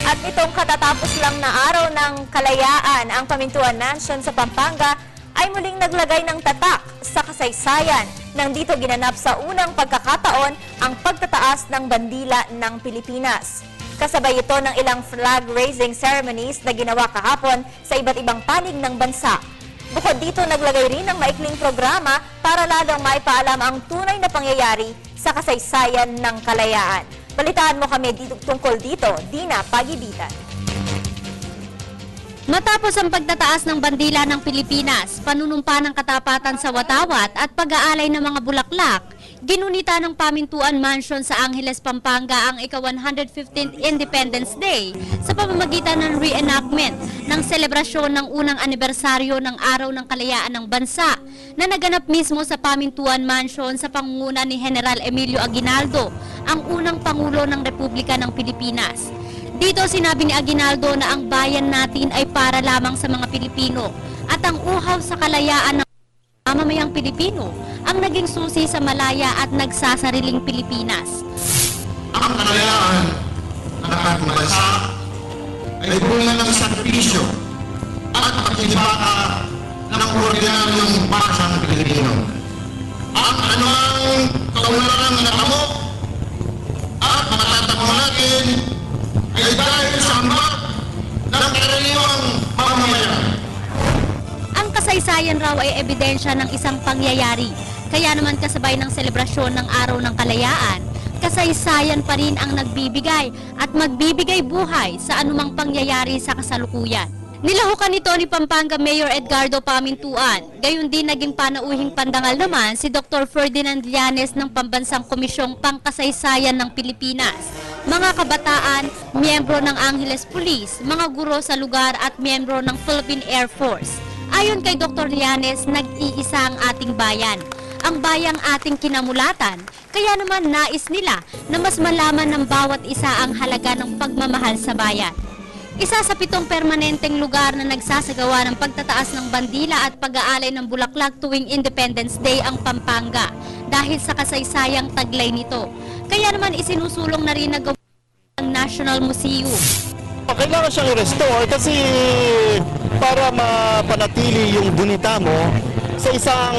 At nitong katatapos lang na araw ng kalayaan, ang Pamintuan Mansion sa Pampanga ay muling naglagay ng tatak sa kasaysayan nang dito ginanap sa unang pagkakataon ang pagtataas ng bandila ng Pilipinas. Kasabay ito ng ilang flag-raising ceremonies na ginawa kahapon sa iba't ibang panig ng bansa. Bukod dito, naglagay rin ng maikling programa para lalong maipaalam ang tunay na pangyayari sa kasaysayan ng kalayaan. Balitaan mo kami tungkol dito, Dina Pagibitan. Matapos ang pagtataas ng bandila ng Pilipinas, panunumpa ng katapatan sa watawat at pag-aalay ng mga bulaklak, ginunita ng Pamintuan Mansion sa Angeles, Pampanga ang ika-115th Independence Day sa pamamagitan ng reenactment ng selebrasyon ng unang anibersaryo ng Araw ng Kalayaan ng Bansa na naganap mismo sa Pamintuan Mansion sa pangunguna ni General Emilio Aguinaldo, ang unang Pangulo ng Republika ng Pilipinas. Dito sinabi ni Aguinaldo na ang bayan natin ay para lamang sa mga Pilipino at ang uhaw sa kalayaan ng mamamayang Pilipino ang naging susi sa malaya at nagsasariling Pilipinas. Ang kalayaan ng ating bansa ay bunga ng sakripisyo at pagkibaka ng ordinaryong bansang Pilipino. Ang anumang kaunlaran na kamok at matatakbo natin ay dahil sa ambag ng karaniwang mamamayan. Ang kasaysayan raw ay ebidensya ng isang pangyayari. Kaya naman kasabay ng selebrasyon ng Araw ng Kalayaan, kasaysayan pa rin ang nagbibigay at magbibigay buhay sa anumang pangyayari sa kasalukuyan. Nilahukan nito ni Pampanga Mayor Edgardo Pamintuan. Gayon din naging panauhing pandangal naman si Dr. Ferdinand Llanes ng Pambansang Komisyong Pangkasaysayan ng Pilipinas. Mga kabataan, miyembro ng Angeles Police, mga guro sa lugar at miyembro ng Philippine Air Force. Ayon kay Dr. Llanes, nag-iisa ang ating bayan. Ang bayang ating kinamulatan, kaya naman nais nila na mas malaman ng bawat isa ang halaga ng pagmamahal sa bayan. Isa sa 7 permanenteng lugar na nagsasagawa ng pagtataas ng bandila at pag-aalay ng bulaklak tuwing Independence Day ang Pampanga dahil sa kasaysayang taglay nito. Kaya naman isinusulong na rin ng National Museum. Kailangan siyang i-restore kasi para mapanatili yung bonita mo sa isang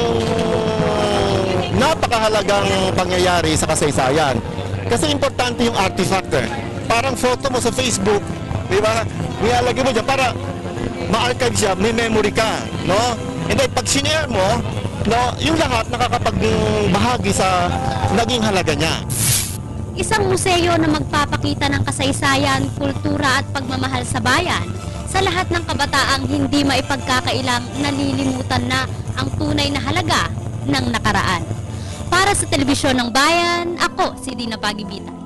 napakahalagang pangyayari sa kasaysayan. Kasi importante yung artifact eh. Parang photo mo sa Facebook, di ba? Nilalagay mo dyan para ma-archive siya, may memory ka, no? And then pag sinare mo, no, yung lahat nakakapagbahagi sa naging halaga niya. Isang museo na magpapakita ng kasaysayan, kultura at pagmamahal sa bayan sa lahat ng kabataang hindi maipagkakailang nalilimutan na ang tunay na halaga ng nakaraan. Para sa Telebisyon ng Bayan, ako si Dina Pagibitan.